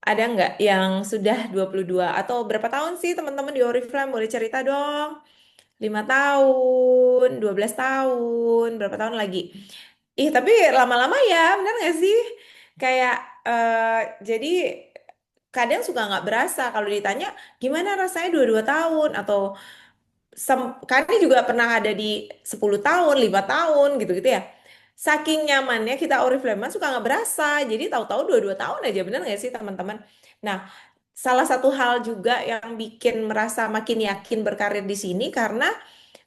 Ada nggak yang sudah 22 atau berapa tahun sih teman-teman di Oriflame? Boleh cerita dong. 5 tahun, 12 tahun, berapa tahun lagi? Ih, tapi lama-lama ya, bener nggak sih? Kayak, eh, jadi kadang suka nggak berasa kalau ditanya gimana rasanya 22 tahun atau kami juga pernah ada di 10 tahun, 5 tahun gitu-gitu ya. Saking nyamannya kita Oriflame suka nggak berasa. Jadi tahu-tahu 22 tahun aja, bener nggak sih teman-teman? Nah, salah satu hal juga yang bikin merasa makin yakin berkarir di sini karena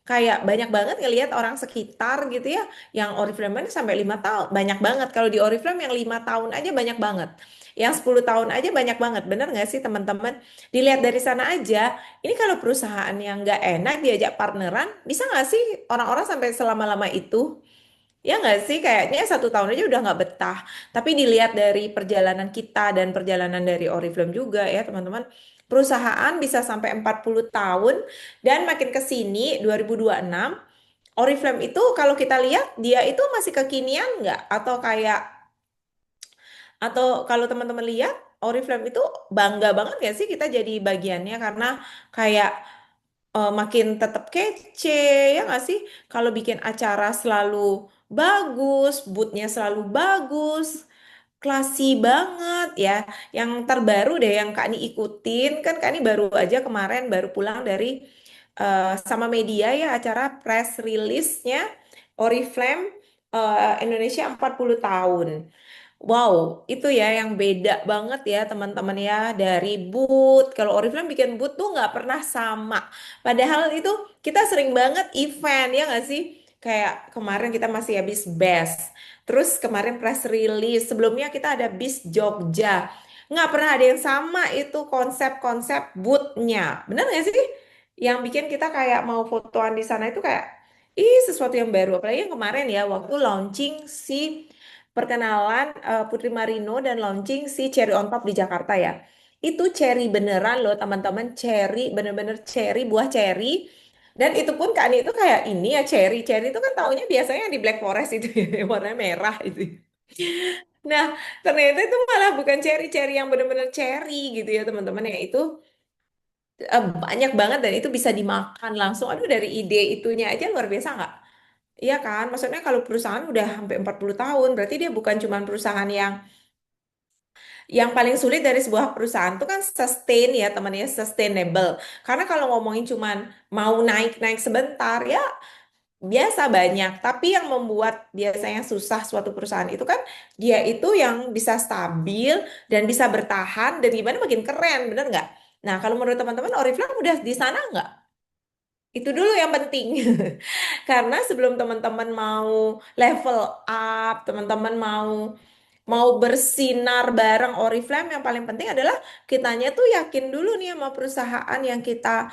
kayak banyak banget ngelihat orang sekitar gitu ya yang Oriflame sampai 5 tahun banyak banget. Kalau di Oriflame yang 5 tahun aja banyak banget, yang 10 tahun aja banyak banget, bener nggak sih teman-teman? Dilihat dari sana aja, ini kalau perusahaan yang nggak enak diajak partneran bisa nggak sih orang-orang sampai selama-lama itu? Ya nggak sih, kayaknya 1 tahun aja udah nggak betah. Tapi dilihat dari perjalanan kita dan perjalanan dari Oriflame juga ya teman-teman. Perusahaan bisa sampai 40 tahun dan makin ke sini 2026 Oriflame itu kalau kita lihat dia itu masih kekinian nggak? Atau kalau teman-teman lihat Oriflame itu bangga banget nggak sih kita jadi bagiannya karena kayak makin tetap kece ya nggak sih? Kalau bikin acara selalu bagus, boothnya selalu bagus, klasi banget ya. Yang terbaru deh yang Kak Ni ikutin kan Kak Ni baru aja kemarin baru pulang dari sama media ya acara press release-nya Oriflame Indonesia 40 tahun. Wow, itu ya yang beda banget ya teman-teman ya dari booth. Kalau Oriflame bikin booth tuh nggak pernah sama. Padahal itu kita sering banget event ya nggak sih? Kayak kemarin kita masih habis BES. Terus kemarin press release. Sebelumnya kita ada BIS Jogja. Nggak pernah ada yang sama itu konsep-konsep booth-nya. Bener nggak sih? Yang bikin kita kayak mau fotoan di sana itu kayak sesuatu yang baru. Apalagi yang kemarin ya waktu launching si perkenalan Putri Marino dan launching si Cherry on Top di Jakarta ya. Itu cherry beneran loh teman-teman, cherry bener-bener cherry, buah cherry. Dan itu pun Kak Ani itu kayak ini ya cherry. Cherry itu kan taunya biasanya yang di Black Forest itu ya, yang warnanya merah itu. Nah, ternyata itu malah bukan cherry-cherry yang bener-bener cherry gitu ya teman-teman ya. Itu banyak banget dan itu bisa dimakan langsung. Aduh dari ide itunya aja luar biasa nggak? Iya kan? Maksudnya kalau perusahaan udah sampai 40 tahun, berarti dia bukan cuma perusahaan yang paling sulit dari sebuah perusahaan itu kan sustain ya temannya, sustainable. Karena kalau ngomongin cuman mau naik-naik sebentar ya biasa banyak. Tapi yang membuat biasanya susah suatu perusahaan itu kan dia itu yang bisa stabil dan bisa bertahan dan gimana makin keren, bener nggak? Nah, kalau menurut teman-teman Oriflame udah di sana nggak? Itu dulu yang penting. Karena sebelum teman-teman mau level up, teman-teman mau mau bersinar bareng Oriflame, yang paling penting adalah kitanya tuh yakin dulu nih sama perusahaan yang kita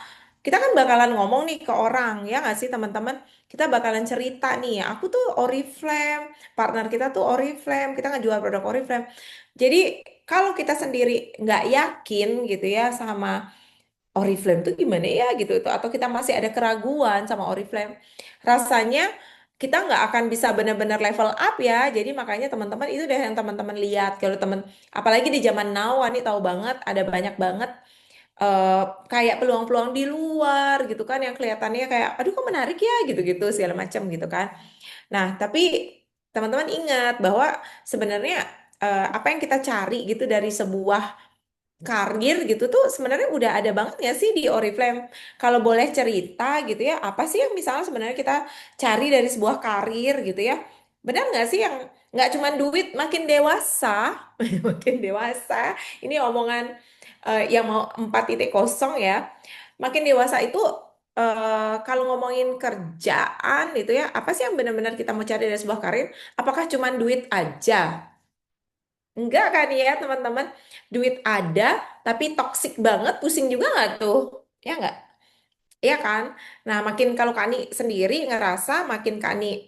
kan bakalan ngomong nih ke orang ya nggak sih teman-teman? Kita bakalan cerita nih, aku tuh Oriflame, partner kita tuh Oriflame, kita ngejual produk Oriflame. Jadi kalau kita sendiri nggak yakin gitu ya sama Oriflame tuh gimana ya gitu itu atau kita masih ada keraguan sama Oriflame rasanya kita nggak akan bisa benar-benar level up ya jadi makanya teman-teman itu deh yang teman-teman lihat kalau teman apalagi di zaman now ini tahu banget ada banyak banget eh, kayak peluang-peluang di luar gitu kan yang kelihatannya kayak aduh kok menarik ya gitu-gitu segala macam gitu kan nah tapi teman-teman ingat bahwa sebenarnya apa yang kita cari gitu dari sebuah karir gitu tuh sebenarnya udah ada banget ya sih di Oriflame. Kalau boleh cerita gitu ya, apa sih yang misalnya sebenarnya kita cari dari sebuah karir gitu ya? Benar nggak sih yang nggak cuma duit makin dewasa, makin dewasa. Ini omongan yang mau 4.0 ya. Makin dewasa itu kalau ngomongin kerjaan itu ya, apa sih yang benar-benar kita mau cari dari sebuah karir? Apakah cuma duit aja? Enggak kan ya teman-teman, duit ada tapi toksik banget, pusing juga nggak tuh? Ya nggak? Iya kan? Nah makin kalau Kani sendiri ngerasa makin Kani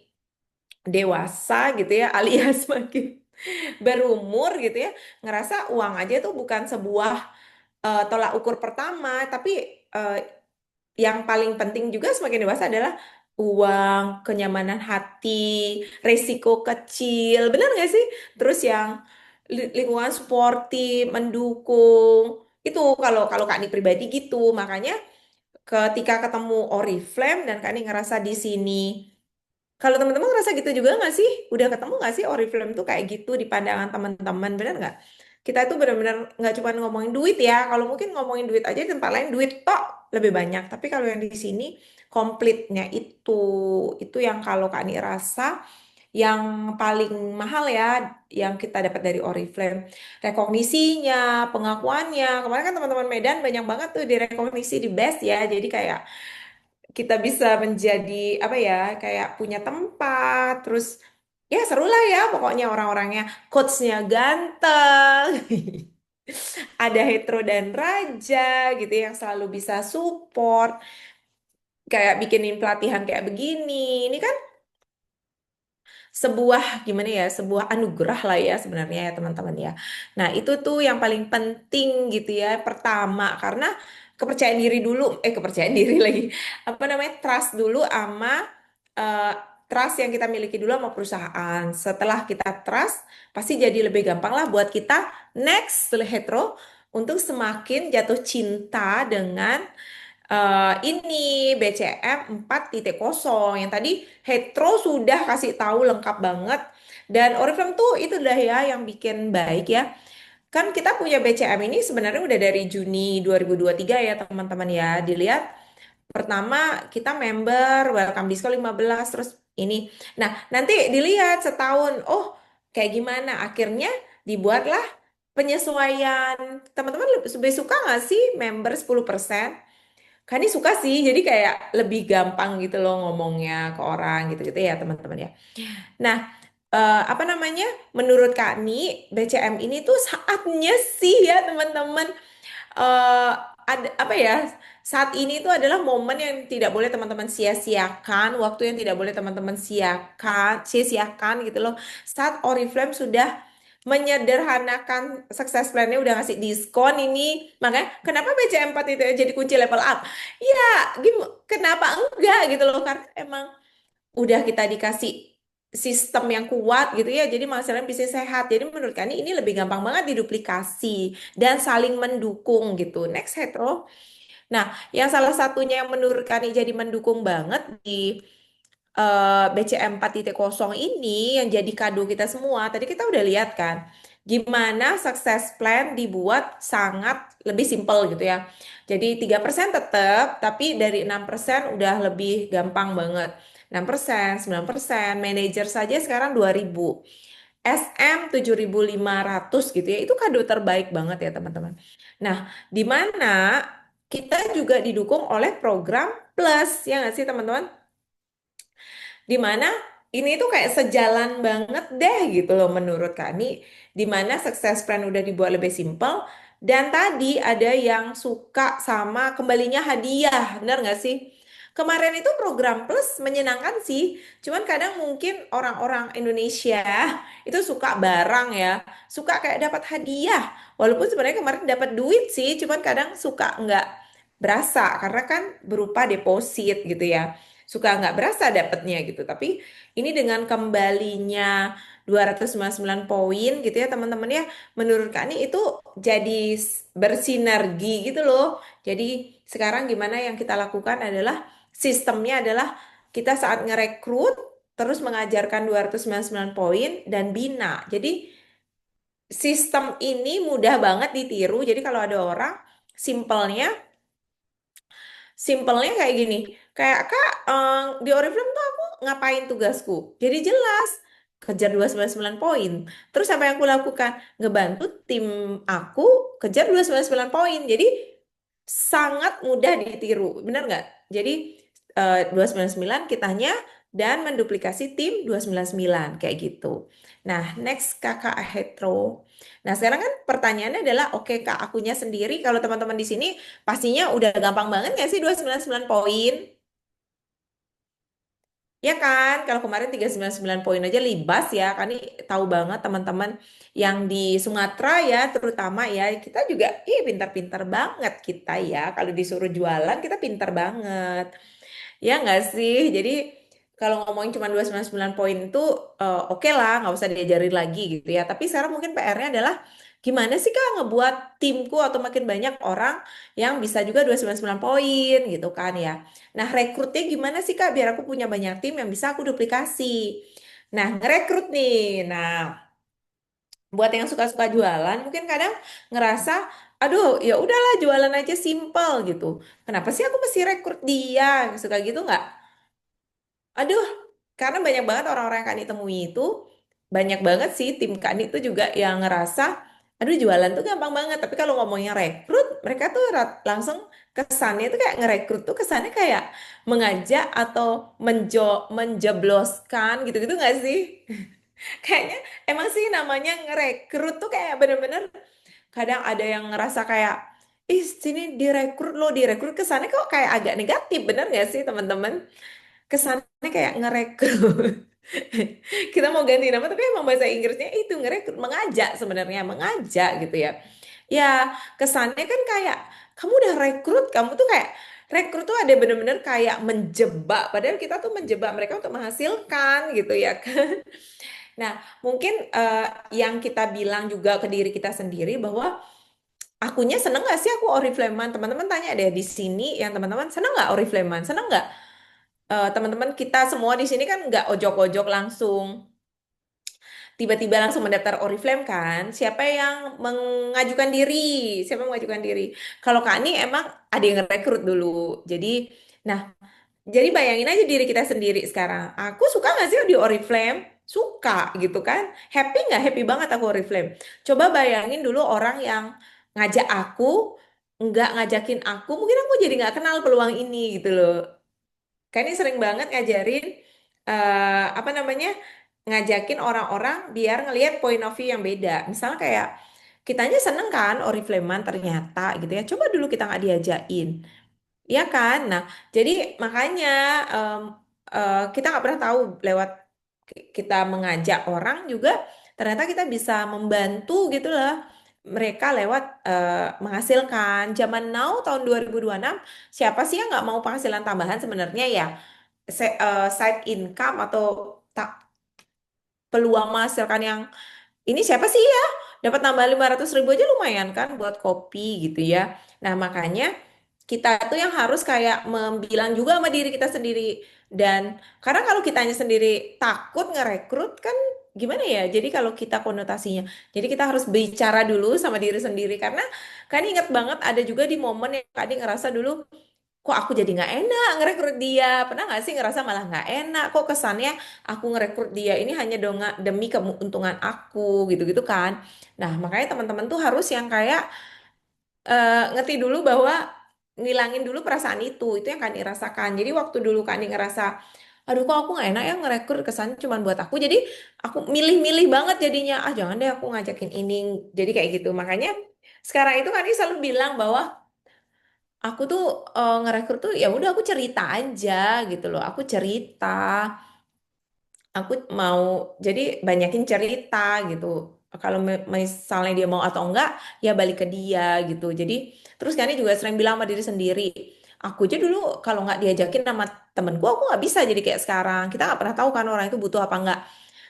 dewasa gitu ya, alias makin berumur gitu ya, ngerasa uang aja tuh bukan sebuah tolak ukur pertama, tapi eh, yang paling penting juga semakin dewasa adalah uang, kenyamanan hati, resiko kecil, benar nggak sih? Terus yang lingkungan sportif, mendukung. Itu kalau kalau Kak Ni pribadi gitu. Makanya ketika ketemu Oriflame dan Kak Ni ngerasa di sini, kalau teman-teman ngerasa gitu juga nggak sih? Udah ketemu nggak sih Oriflame tuh kayak gitu di pandangan teman-teman, bener nggak? Kita itu benar-benar nggak cuma ngomongin duit ya. Kalau mungkin ngomongin duit aja di tempat lain duit tok lebih banyak. Tapi kalau yang di sini komplitnya itu yang kalau Kak Ani rasa yang paling mahal ya, yang kita dapat dari Oriflame. Rekognisinya, pengakuannya. Kemarin kan teman-teman Medan banyak banget tuh direkognisi di Best ya. Jadi kayak kita bisa menjadi apa ya, kayak punya tempat, terus ya seru lah ya pokoknya orang-orangnya, coachnya ganteng, ada Hetero dan Raja gitu yang selalu bisa support, kayak bikinin pelatihan kayak begini. Ini kan sebuah gimana ya, sebuah anugerah lah ya sebenarnya ya teman-teman ya. Nah, itu tuh yang paling penting gitu ya. Pertama, karena kepercayaan diri dulu, kepercayaan diri lagi. Apa namanya? Trust dulu sama eh, trust yang kita miliki dulu sama perusahaan. Setelah kita trust, pasti jadi lebih gampang lah buat kita next hetero untuk semakin jatuh cinta dengan ini BCM 4.0 yang tadi Hetero sudah kasih tahu lengkap banget, dan Oriflame tuh itu udah ya yang bikin baik ya. Kan kita punya BCM ini sebenarnya udah dari Juni 2023 ya teman-teman ya. Dilihat pertama kita member welcome diskon 15 terus ini. Nah, nanti dilihat setahun oh kayak gimana, akhirnya dibuatlah penyesuaian. Teman-teman lebih suka nggak sih member 10%? Kak ini suka sih, jadi kayak lebih gampang gitu loh ngomongnya ke orang gitu-gitu ya teman-teman ya. Nah, apa namanya? Menurut Kak Ni, BCM ini tuh saatnya sih ya teman-teman. eh ada apa ya? Saat ini itu adalah momen yang tidak boleh teman-teman sia-siakan, waktu yang tidak boleh teman-teman sia-siakan gitu loh. Saat Oriflame sudah menyederhanakan sukses plan-nya, udah ngasih diskon ini, makanya kenapa BCM 4 itu jadi kunci level up? Ya, kenapa enggak gitu loh, karena emang udah kita dikasih sistem yang kuat gitu ya, jadi masalahnya bisnis sehat. Jadi menurut kami ini lebih gampang banget diduplikasi dan saling mendukung gitu. Next hetero. Nah, yang salah satunya yang menurut kami jadi mendukung banget di BCM 4.0 ini yang jadi kado kita semua. Tadi kita udah lihat kan, gimana sukses plan dibuat sangat lebih simpel gitu ya. Jadi 3% tetap, tapi dari 6% udah lebih gampang banget. 6%, 9%, manajer saja sekarang 2.000. SM 7.500 gitu ya. Itu kado terbaik banget ya teman-teman. Nah, di mana kita juga didukung oleh program plus, ya nggak sih teman-teman? Di mana ini tuh kayak sejalan banget deh gitu loh menurut Kak. Di mana sukses plan udah dibuat lebih simpel, dan tadi ada yang suka sama kembalinya hadiah, benar nggak sih? Kemarin itu program plus menyenangkan sih, cuman kadang mungkin orang-orang Indonesia itu suka barang ya, suka kayak dapat hadiah, walaupun sebenarnya kemarin dapat duit sih, cuman kadang suka nggak berasa karena kan berupa deposit gitu ya, suka nggak berasa dapatnya gitu. Tapi ini dengan kembalinya 299 poin gitu ya teman-teman ya, menurut Kak ini itu jadi bersinergi gitu loh. Jadi sekarang gimana yang kita lakukan adalah sistemnya adalah kita saat ngerekrut terus mengajarkan 299 poin dan bina. Jadi sistem ini mudah banget ditiru. Jadi kalau ada orang simpelnya Simpelnya kayak gini, kayak Kak, di Oriflame tuh aku ngapain tugasku? Jadi jelas, kejar 299 poin. Terus apa yang aku lakukan? Ngebantu tim aku kejar 299 poin. Jadi sangat mudah ditiru, benar nggak? Jadi 299 kitanya dan menduplikasi tim 299 kayak gitu. Nah, next kakak hetero. Nah, sekarang kan pertanyaannya adalah, oke Kak, akunya sendiri, kalau teman-teman di sini pastinya udah gampang banget nggak sih 299 poin? Ya kan, kalau kemarin 399 poin aja libas ya, kan ini tahu banget teman-teman yang di Sumatera ya, terutama ya, kita juga, pintar-pintar banget kita ya, kalau disuruh jualan kita pintar banget. Ya nggak sih? Jadi kalau ngomongin cuma 299 poin itu oke lah, nggak usah diajarin lagi gitu ya. Tapi sekarang mungkin PR-nya adalah gimana sih Kak ngebuat timku atau makin banyak orang yang bisa juga 299 poin gitu kan ya. Nah, rekrutnya gimana sih Kak biar aku punya banyak tim yang bisa aku duplikasi. Nah, ngerekrut nih. Nah, buat yang suka-suka jualan mungkin kadang ngerasa aduh ya udahlah jualan aja simple gitu. Kenapa sih aku mesti rekrut dia? Suka gitu nggak? Aduh, karena banyak banget orang-orang yang Kak temui itu, banyak banget sih tim Kak itu juga yang ngerasa, aduh jualan tuh gampang banget. Tapi kalau ngomongnya rekrut, mereka tuh langsung kesannya tuh kayak ngerekrut tuh kesannya kayak mengajak atau menjebloskan gitu-gitu nggak sih? Kayaknya emang sih namanya ngerekrut tuh kayak bener-bener kadang ada yang ngerasa kayak, ih sini direkrut lo, direkrut kesannya kok kayak agak negatif, bener nggak sih teman-teman? Kesannya kayak ngerekrut. Kita mau ganti nama tapi emang bahasa Inggrisnya itu ngerekrut, mengajak sebenarnya, mengajak gitu ya. Ya, kesannya kan kayak kamu udah rekrut, kamu tuh kayak rekrut tuh ada bener-bener kayak menjebak, padahal kita tuh menjebak mereka untuk menghasilkan gitu ya kan. Nah, mungkin yang kita bilang juga ke diri kita sendiri bahwa akunya seneng gak sih aku Oriflame-an? Teman-teman tanya deh di sini, yang teman-teman seneng nggak Oriflame-an? Seneng nggak? Teman-teman kita semua di sini kan nggak ojok-ojok langsung tiba-tiba langsung mendaftar Oriflame kan? Siapa yang mengajukan diri? Siapa yang mengajukan diri? Kalau Kak Ani emang ada yang rekrut dulu. Nah, jadi bayangin aja diri kita sendiri sekarang. Aku suka nggak sih di Oriflame? Suka gitu kan? Happy nggak? Happy banget aku Oriflame. Coba bayangin dulu orang yang ngajak aku, nggak ngajakin aku, mungkin aku jadi nggak kenal peluang ini gitu loh. Kak ini sering banget ngajarin apa namanya ngajakin orang-orang biar ngelihat point of view yang beda. Misalnya kayak kitanya seneng kan Oriflame ternyata gitu ya. Coba dulu kita nggak diajakin. Ya kan? Nah, jadi makanya kita nggak pernah tahu lewat kita mengajak orang juga ternyata kita bisa membantu gitu lah mereka lewat menghasilkan. Zaman now tahun 2026 siapa sih yang nggak mau penghasilan tambahan sebenarnya ya? Side income atau peluang menghasilkan yang ini siapa sih ya? Dapat nambah 500 ribu aja lumayan kan buat kopi gitu ya. Nah makanya kita tuh yang harus kayak membilang juga sama diri kita sendiri. Dan karena kalau kitanya sendiri takut ngerekrut kan gimana ya? Jadi kalau kita konotasinya. Jadi kita harus bicara dulu sama diri sendiri. Karena kan ingat banget ada juga di momen yang tadi ngerasa dulu kok aku jadi nggak enak ngerekrut dia. Pernah nggak sih ngerasa malah nggak enak? Kok kesannya aku ngerekrut dia ini hanya demi keuntungan aku gitu-gitu kan? Nah makanya teman-teman tuh harus yang kayak ngerti dulu bahwa ngilangin dulu perasaan itu yang Kak rasakan. Jadi waktu dulu Kak ngerasa, aduh kok aku nggak enak ya ngerekrut kesannya cuma buat aku. Jadi aku milih-milih banget jadinya. Ah jangan deh aku ngajakin ini. Jadi kayak gitu. Makanya sekarang itu Kak selalu bilang bahwa aku tuh ngerekrut tuh ya udah aku cerita aja gitu loh. Aku cerita, aku mau jadi banyakin cerita gitu. Kalau misalnya dia mau atau enggak, ya balik ke dia gitu. Jadi terus kan dia juga sering bilang sama diri sendiri. Aku aja dulu kalau nggak diajakin sama temenku, aku nggak bisa jadi kayak sekarang. Kita nggak pernah tahu kan orang itu butuh apa enggak.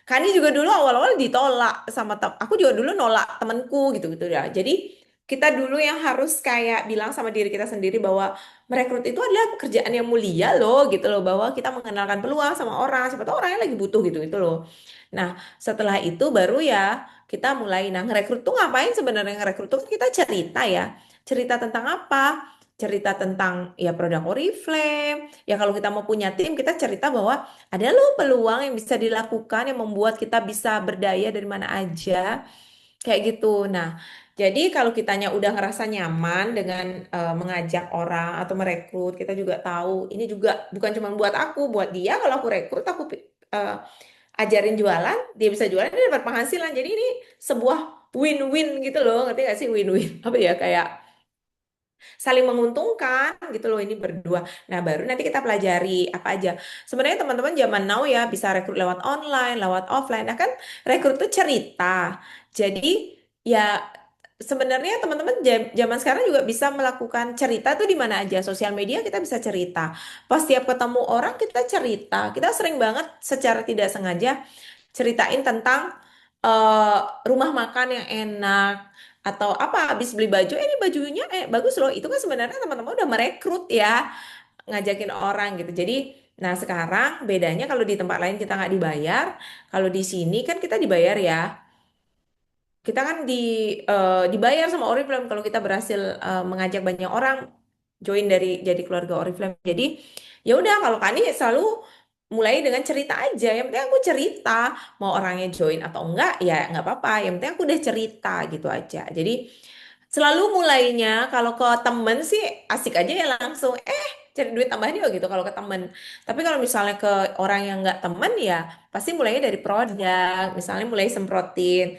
Kani juga dulu awal-awal ditolak sama aku juga dulu nolak temenku gitu-gitu ya. Jadi kita dulu yang harus kayak bilang sama diri kita sendiri bahwa merekrut itu adalah pekerjaan yang mulia loh gitu loh bahwa kita mengenalkan peluang sama orang siapa tahu orangnya lagi butuh gitu gitu loh. Nah, setelah itu baru ya kita mulai nah ngerekrut tuh ngapain sebenarnya ngerekrut tuh kan kita cerita ya. Cerita tentang apa? Cerita tentang ya produk Oriflame. Ya kalau kita mau punya tim kita cerita bahwa ada loh peluang yang bisa dilakukan yang membuat kita bisa berdaya dari mana aja. Kayak gitu. Nah, jadi kalau kitanya udah ngerasa nyaman dengan mengajak orang atau merekrut, kita juga tahu ini juga bukan cuma buat aku, buat dia. Kalau aku rekrut, aku eh, ajarin jualan, dia bisa jualan, dia dapat penghasilan. Jadi ini sebuah win-win gitu loh, ngerti gak sih win-win? Apa ya kayak saling menguntungkan gitu loh ini berdua. Nah, baru nanti kita pelajari apa aja. Sebenarnya teman-teman zaman now ya bisa rekrut lewat online, lewat offline. Nah, kan rekrut tuh cerita. Jadi ya sebenarnya teman-teman zaman sekarang juga bisa melakukan cerita tuh di mana aja. Sosial media kita bisa cerita. Pas tiap ketemu orang kita cerita. Kita sering banget secara tidak sengaja ceritain tentang eh, rumah makan yang enak atau apa habis beli baju, ini bajunya bagus loh. Itu kan sebenarnya teman-teman udah merekrut ya, ngajakin orang gitu. Jadi, nah sekarang bedanya kalau di tempat lain kita nggak dibayar, kalau di sini kan kita dibayar ya. Kita kan dibayar sama Oriflame kalau kita berhasil mengajak banyak orang join dari jadi keluarga Oriflame. Jadi ya udah kalau Kani selalu mulai dengan cerita aja. Yang penting aku cerita, mau orangnya join atau enggak ya nggak apa-apa. Yang penting aku udah cerita gitu aja. Jadi selalu mulainya kalau ke temen sih asik aja ya langsung cari duit tambahan yuk gitu kalau ke temen. Tapi kalau misalnya ke orang yang nggak temen ya pasti mulainya dari produk. Misalnya mulai semprotin.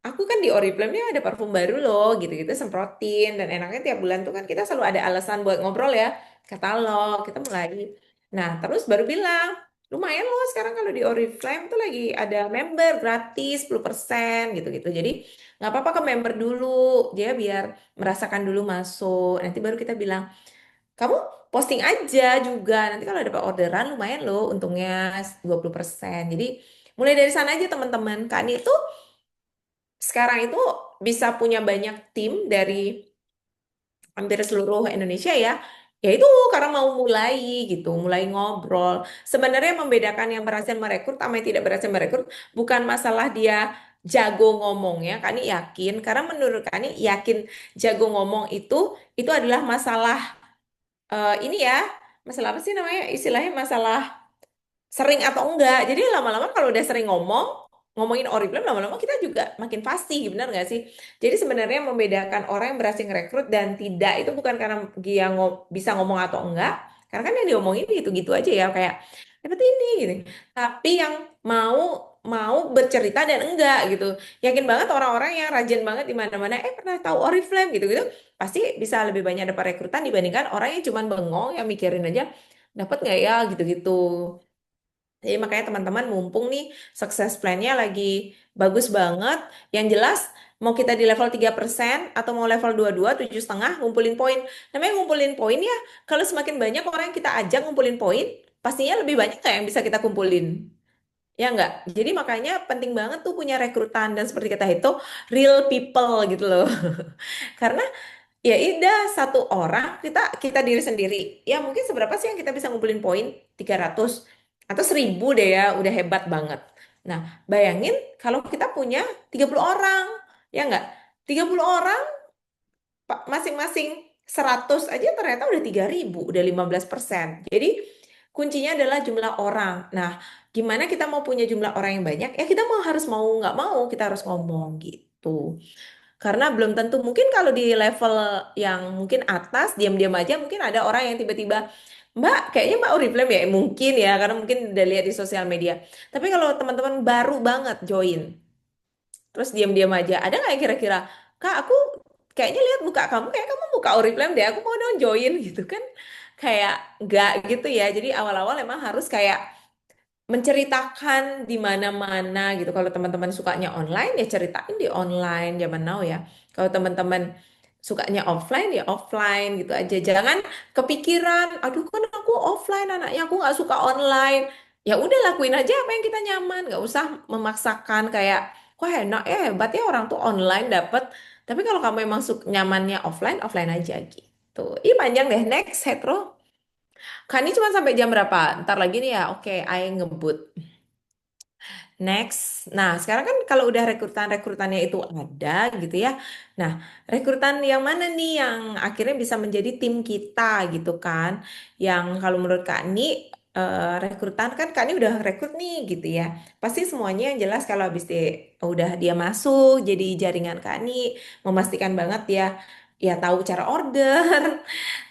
Aku kan di Oriflame nih ada parfum baru loh, gitu-gitu semprotin. Dan enaknya tiap bulan tuh kan kita selalu ada alasan buat ngobrol ya. Katalog, kita mulai. Nah, terus baru bilang, lumayan loh sekarang kalau di Oriflame tuh lagi ada member gratis 10% gitu-gitu. Jadi nggak apa-apa ke member dulu, dia biar merasakan dulu masuk. Nanti baru kita bilang, kamu posting aja juga. Nanti kalau dapat orderan lumayan loh untungnya 20%. Jadi mulai dari sana aja teman-teman. Kak Ani itu sekarang itu bisa punya banyak tim dari hampir seluruh Indonesia ya. Ya itu karena mau mulai gitu, mulai ngobrol. Sebenarnya yang membedakan yang berhasil merekrut sama yang tidak berhasil merekrut bukan masalah dia jago ngomongnya, Kani yakin. Karena menurut Kani yakin jago ngomong itu adalah masalah ini ya, masalah apa sih namanya? Istilahnya masalah sering atau enggak. Jadi lama-lama kalau udah sering ngomongin Oriflame lama-lama kita juga makin fasih, benar nggak sih? Jadi sebenarnya yang membedakan orang yang berhasil ngerekrut dan tidak itu bukan karena dia bisa ngomong atau enggak, karena kan yang diomongin gitu-gitu aja ya kayak dapat ini gitu. Tapi yang mau mau bercerita dan enggak gitu. Yakin banget orang-orang yang rajin banget di mana-mana, pernah tahu Oriflame gitu-gitu, pasti bisa lebih banyak dapat rekrutan dibandingkan orang yang cuma bengong yang mikirin aja dapat nggak ya gitu-gitu. Jadi makanya teman-teman mumpung nih sukses plan-nya lagi bagus banget. Yang jelas mau kita di level 3% atau mau level 22, 7,5 ngumpulin poin. Namanya ngumpulin poin ya, kalau semakin banyak orang yang kita ajak ngumpulin poin, pastinya lebih banyak kayak yang bisa kita kumpulin. Ya enggak? Jadi makanya penting banget tuh punya rekrutan dan seperti kata itu real people gitu loh. Karena ya udah satu orang kita diri sendiri. Ya mungkin seberapa sih yang kita bisa ngumpulin poin? 300 atau 1.000 deh ya, udah hebat banget. Nah, bayangin kalau kita punya 30 orang. Ya enggak? 30 orang masing-masing 100 aja ternyata udah 3.000, udah 15%. Jadi kuncinya adalah jumlah orang. Nah, gimana kita mau punya jumlah orang yang banyak? Ya kita mau nggak mau kita harus ngomong gitu. Karena belum tentu mungkin kalau di level yang mungkin atas diam-diam aja mungkin ada orang yang tiba-tiba Mbak, kayaknya Mbak Oriflame ya mungkin ya karena mungkin udah lihat di sosial media. Tapi kalau teman-teman baru banget join, terus diam-diam aja, ada nggak yang kira-kira, Kak aku kayaknya lihat muka kamu kayak kamu muka Oriflame deh, aku mau dong join gitu kan? Kayak nggak gitu ya. Jadi awal-awal emang harus kayak menceritakan di mana-mana gitu. Kalau teman-teman sukanya online ya ceritain di online zaman now ya. Kalau teman-teman sukanya offline ya offline gitu aja. Jangan kepikiran, aduh kan aku offline anaknya aku nggak suka online. Ya udah lakuin aja apa yang kita nyaman. Nggak usah memaksakan kayak, wah enak ya hebat ya orang tuh online dapet. Tapi kalau kamu emang nyamannya offline, offline aja gitu. Ih panjang deh, next hetero. Kan ini cuma sampai jam berapa? Ntar lagi nih ya, oke, I ngebut. Next, nah sekarang kan kalau udah rekrutannya itu ada gitu ya. Nah, rekrutan yang mana nih yang akhirnya bisa menjadi tim kita gitu kan? Yang kalau menurut Kak Ni, rekrutan kan Kak Ni udah rekrut nih gitu ya. Pasti semuanya yang jelas kalau habis udah dia masuk jadi jaringan Kak Ni, memastikan banget ya, ya tahu cara order,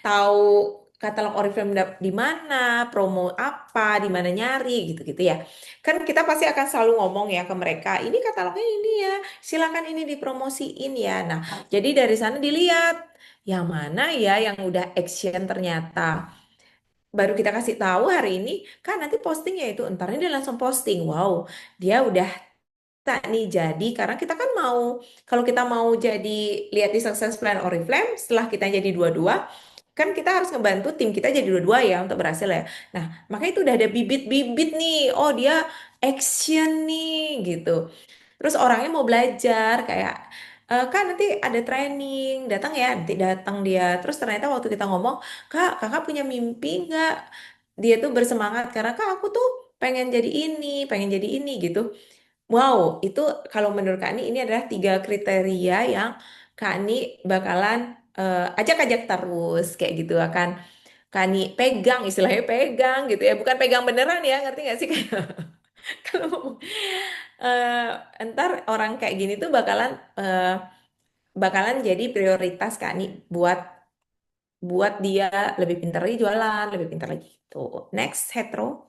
tahu katalog Oriflame di mana, promo apa, di mana nyari gitu-gitu ya. Kan kita pasti akan selalu ngomong ya ke mereka, ini katalognya ini ya, silakan ini dipromosiin ya. Nah, jadi dari sana dilihat yang mana ya yang udah action ternyata. Baru kita kasih tahu hari ini, kan nanti postingnya itu entarnya dia langsung posting. Wow, dia udah Tak nih jadi karena kita kan mau kalau kita mau jadi lihat di success plan Oriflame setelah kita jadi dua-dua kan kita harus ngebantu tim kita jadi dua-dua ya untuk berhasil ya. Nah, makanya itu udah ada bibit-bibit nih. Oh, dia action nih gitu. Terus orangnya mau belajar kayak kan nanti ada training, datang ya, nanti datang dia. Terus ternyata waktu kita ngomong, Kak, kakak punya mimpi nggak? Dia tuh bersemangat karena Kak aku tuh pengen jadi ini gitu. Wow, itu kalau menurut Kak Ani ini adalah tiga kriteria yang Kak Ani bakalan ajak-ajak terus kayak gitu akan Kak Ani pegang istilahnya pegang gitu ya, bukan pegang beneran ya, ngerti nggak sih kayak kalau ntar orang kayak gini tuh bakalan jadi prioritas Kak Ani buat buat dia lebih pintar lagi jualan, lebih pintar lagi gitu. Next, hetero.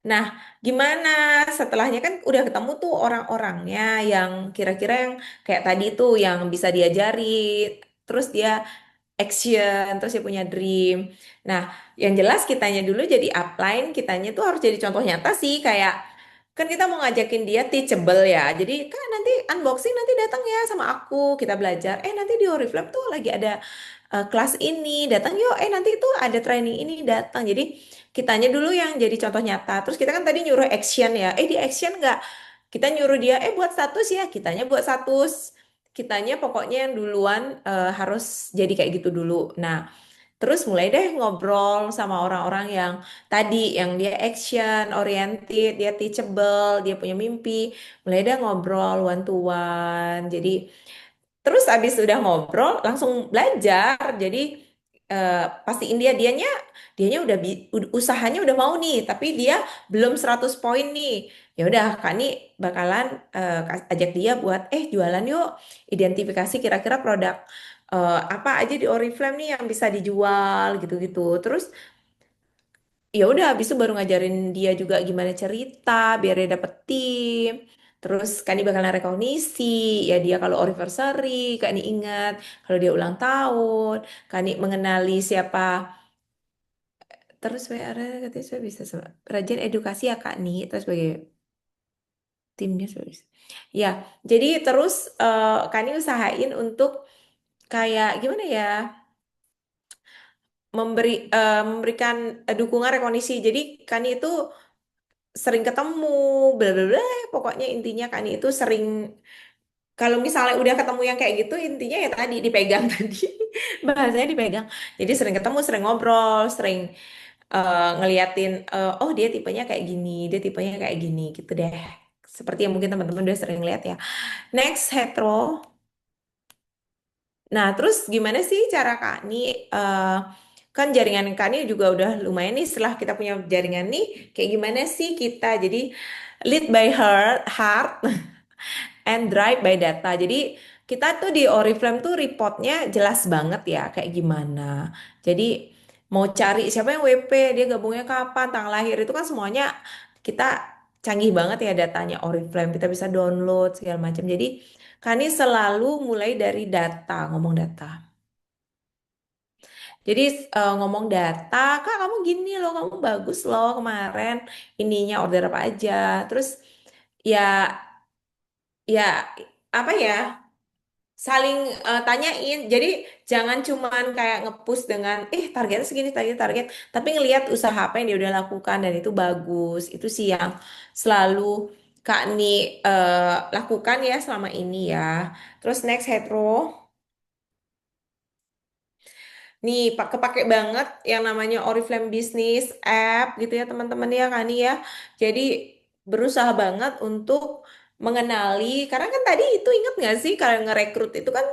Nah, gimana setelahnya kan udah ketemu tuh orang-orangnya yang kira-kira yang kayak tadi tuh yang bisa diajari, terus dia action, terus dia punya dream. Nah, yang jelas kitanya dulu jadi upline, kitanya tuh harus jadi contoh nyata sih kayak kan kita mau ngajakin dia teachable ya. Jadi kan nanti unboxing nanti datang ya sama aku, kita belajar. Nanti di Oriflame tuh lagi ada kelas ini, datang yuk. Nanti tuh ada training ini datang. Jadi kitanya dulu yang jadi contoh nyata. Terus kita kan tadi nyuruh action ya. Di action nggak? Kita nyuruh dia, buat status ya. Kitanya buat status. Kitanya pokoknya yang duluan harus jadi kayak gitu dulu. Nah, terus mulai deh ngobrol sama orang-orang yang tadi, yang dia action oriented, dia teachable, dia punya mimpi. Mulai deh ngobrol one to one. Jadi terus abis udah ngobrol langsung belajar. Jadi pastiin dianya usahanya udah mau nih, tapi dia belum 100 poin nih. Ya udah Kak Ni bakalan ajak dia buat jualan yuk. Identifikasi kira-kira produk apa aja di Oriflame nih yang bisa dijual gitu-gitu. Terus ya udah habis itu baru ngajarin dia juga gimana cerita biar dia dapet tim. Terus kan dia bakalan rekognisi ya dia kalau anniversary kan ini ingat kalau dia ulang tahun kan ini mengenali siapa terus WR katanya saya bisa rajin edukasi ya Kak nih terus sebagai timnya saya bisa. Ya jadi terus Kak ini usahain untuk kayak gimana ya memberikan dukungan rekognisi jadi Kani itu sering ketemu, bla bla bla. Pokoknya intinya Kak Ani itu sering kalau misalnya udah ketemu yang kayak gitu intinya ya tadi dipegang tadi bahasanya dipegang. Jadi sering ketemu, sering ngobrol, sering ngeliatin oh dia tipenya kayak gini, dia tipenya kayak gini gitu deh. Seperti yang mungkin teman-teman udah sering lihat ya. Next hetero. Nah, terus gimana sih cara Kak Ani kan jaringan Kak Ani juga udah lumayan nih setelah kita punya jaringan nih kayak gimana sih kita jadi lead by heart and drive by data. Jadi kita tuh di Oriflame tuh reportnya jelas banget ya kayak gimana. Jadi mau cari siapa yang WP, dia gabungnya kapan, tanggal lahir itu kan semuanya kita canggih banget ya datanya Oriflame. Kita bisa download segala macam. Jadi Kani selalu mulai dari data, ngomong data. Jadi ngomong data, Kak kamu gini loh, kamu bagus loh kemarin ininya order apa aja. Terus ya ya apa ya saling tanyain. Jadi jangan cuman kayak ngepush dengan targetnya segini target, tapi ngelihat usaha apa yang dia udah lakukan dan itu bagus. Itu sih yang selalu Kak Ni lakukan ya selama ini ya. Terus next hetero. Nih, kepake banget yang namanya Oriflame Business App gitu ya teman-teman ya Kak Ni ya. Jadi berusaha banget untuk mengenali, karena kan tadi itu ingat nggak sih kalau ngerekrut itu kan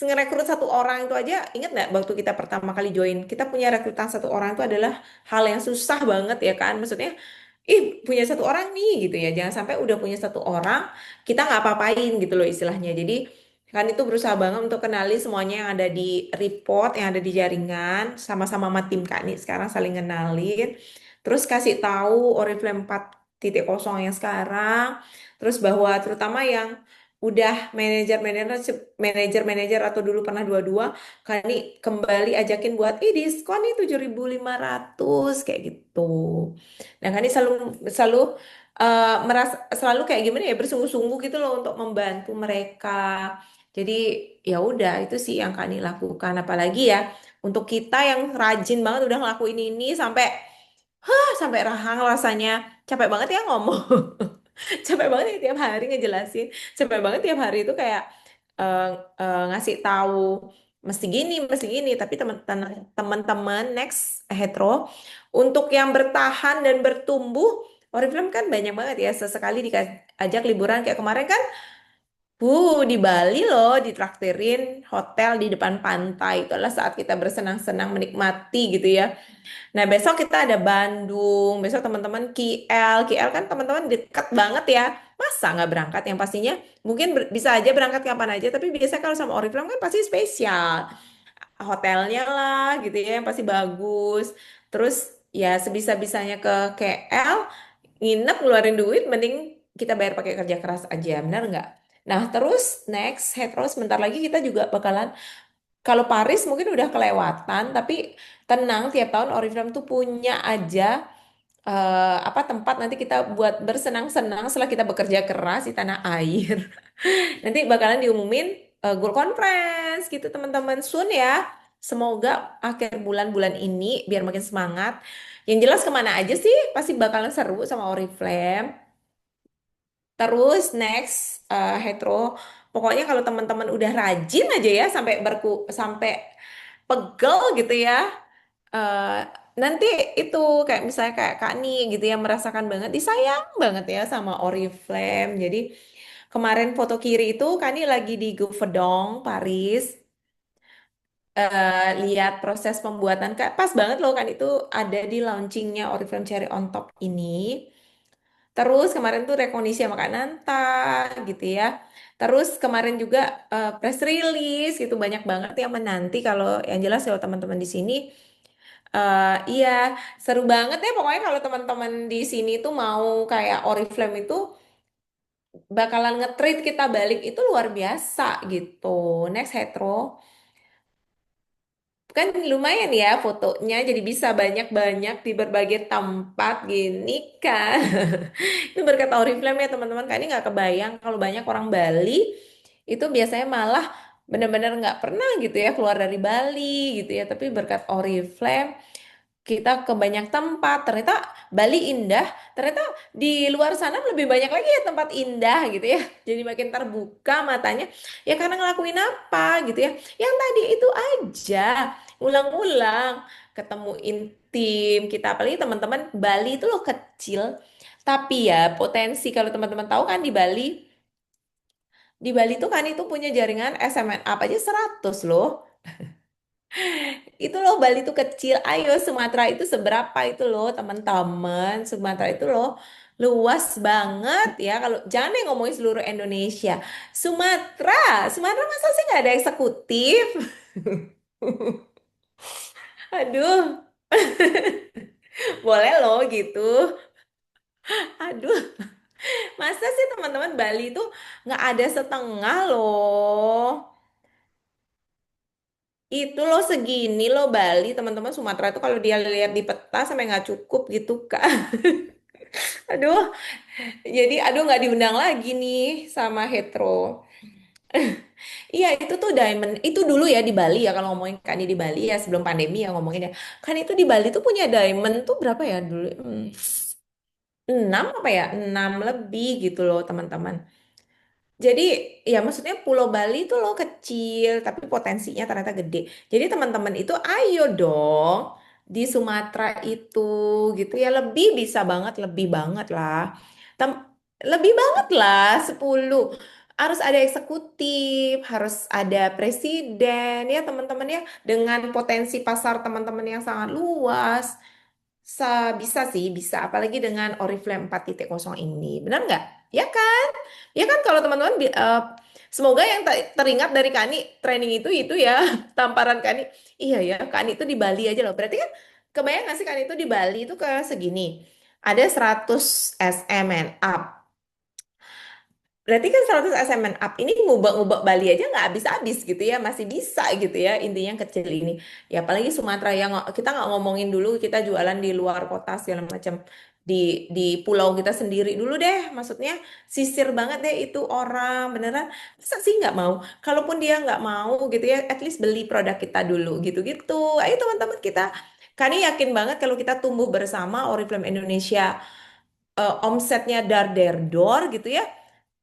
ngerekrut satu orang itu aja ingat nggak waktu kita pertama kali join kita punya rekrutan satu orang itu adalah hal yang susah banget ya kan maksudnya punya satu orang nih gitu ya jangan sampai udah punya satu orang kita nggak apa-apain gitu loh istilahnya jadi kan itu berusaha banget untuk kenali semuanya yang ada di report yang ada di jaringan sama-sama sama tim Kak nih sekarang saling kenalin terus kasih tahu Oriflame 4.0 yang sekarang terus bahwa terutama yang udah manajer atau dulu pernah dua-dua kan nih kembali ajakin buat diskon nih 7.500 kayak gitu. Nah kan ini selalu selalu merasa selalu kayak gimana ya bersungguh-sungguh gitu loh untuk membantu mereka. Jadi ya udah itu sih yang Kak Ani lakukan. Apalagi ya untuk kita yang rajin banget udah ngelakuin ini sampai rahang rasanya capek banget ya ngomong. Capek banget ya tiap hari ngejelasin. Capek banget tiap hari itu kayak eh, ngasih tahu mesti gini. Tapi teman-teman next hetero untuk yang bertahan dan bertumbuh, Oriflame kan banyak banget ya. Sesekali diajak liburan kayak kemarin kan, di Bali loh, ditraktirin hotel di depan pantai. Itulah saat kita bersenang-senang menikmati gitu ya. Nah, besok kita ada Bandung, besok teman-teman KL. KL kan teman-teman dekat banget ya. Masa nggak berangkat? Yang pastinya mungkin bisa aja berangkat kapan aja, tapi biasanya kalau sama Oriflame kan pasti spesial. Hotelnya lah gitu ya, yang pasti bagus. Terus ya sebisa-bisanya ke KL, nginep ngeluarin duit, mending kita bayar pakai kerja keras aja, benar nggak? Nah, terus next, terus sebentar lagi kita juga bakalan kalau Paris mungkin udah kelewatan, tapi tenang, tiap tahun Oriflame tuh punya aja apa tempat nanti kita buat bersenang-senang setelah kita bekerja keras di tanah air. Nanti bakalan diumumin Goal Conference gitu teman-teman soon ya. Semoga akhir bulan-bulan ini biar makin semangat. Yang jelas kemana aja sih pasti bakalan seru sama Oriflame. Terus next Hetero, pokoknya kalau teman-teman udah rajin aja ya sampai pegel gitu ya. eh, Nanti itu kayak misalnya kayak Kak Ni gitu ya merasakan banget disayang banget ya sama Oriflame. Jadi kemarin foto kiri itu Kak Ni lagi di Gouvedon, Paris. Lihat proses pembuatan Kak pas banget loh kan itu ada di launchingnya Oriflame Cherry on Top ini. Terus kemarin tuh rekondisi sama Kak Nanta gitu ya. Terus kemarin juga press release gitu banyak banget yang menanti kalau yang jelas kalau teman-teman di sini iya seru banget ya pokoknya kalau teman-teman di sini tuh mau kayak Oriflame itu bakalan nge-treat kita balik itu luar biasa gitu. Next Hetero. Kan lumayan ya fotonya jadi bisa banyak-banyak di berbagai tempat gini kan. Itu berkat Oriflame ya teman-teman. Kak ini nggak kebayang kalau banyak orang Bali itu biasanya malah benar-benar nggak pernah gitu ya keluar dari Bali gitu ya. Tapi berkat Oriflame kita ke banyak tempat. Ternyata Bali indah. Ternyata di luar sana lebih banyak lagi ya tempat indah gitu ya. Jadi makin terbuka matanya. Ya karena ngelakuin apa gitu ya. Yang tadi itu aja. Ulang-ulang. Ketemu intim kita. Apalagi teman-teman Bali itu loh kecil. Tapi ya potensi kalau teman-teman tahu kan di Bali tuh kan itu punya jaringan SMN apa aja 100 loh. Itu loh Bali itu kecil. Ayo Sumatera itu seberapa itu loh teman-teman. Sumatera itu loh luas banget ya. Kalau jangan deh ngomongin seluruh Indonesia. Sumatera, Sumatera masa sih nggak ada eksekutif? Aduh, boleh loh gitu. Aduh, masa sih teman-teman Bali itu nggak ada setengah loh. Itu loh segini loh Bali teman-teman Sumatera itu kalau dia lihat di peta sampai nggak cukup gitu Kak. Aduh, jadi aduh nggak diundang lagi nih sama Hetero. Iya itu tuh diamond itu dulu ya di Bali ya kalau ngomongin kan di Bali ya sebelum pandemi ya ngomongin ya. Kan itu di Bali tuh punya diamond tuh berapa ya dulu? 6 apa ya? 6 lebih gitu loh teman-teman. Jadi ya maksudnya Pulau Bali itu loh kecil tapi potensinya ternyata gede. Jadi teman-teman itu ayo dong di Sumatera itu gitu ya lebih banget lah. Tem- Lebih banget lah 10. Harus ada eksekutif, harus ada presiden ya teman-teman ya dengan potensi pasar teman-teman yang sangat luas. Bisa sih, bisa. Apalagi dengan Oriflame 4.0 ini. Benar nggak? Ya kan? Ya kan kalau teman-teman, semoga yang teringat dari Kani training itu ya, tamparan Kani. Iya ya, Kani itu di Bali aja loh. Berarti kan kebayang nggak sih Kani itu di Bali itu ke segini. Ada 100 SM and up. Berarti kan 100 SM and up ini ngubah-ngubah Bali aja nggak habis-habis gitu ya, masih bisa gitu ya intinya yang kecil ini. Ya apalagi Sumatera yang kita nggak ngomongin dulu kita jualan di luar kota segala macam. di di pulau kita sendiri dulu deh. Maksudnya sisir banget deh itu orang beneran. Masa sih nggak mau? Kalaupun dia nggak mau gitu ya, at least beli produk kita dulu gitu-gitu. Ayo teman-teman kita. Kani yakin banget kalau kita tumbuh bersama Oriflame Indonesia, omsetnya dar der dor gitu ya,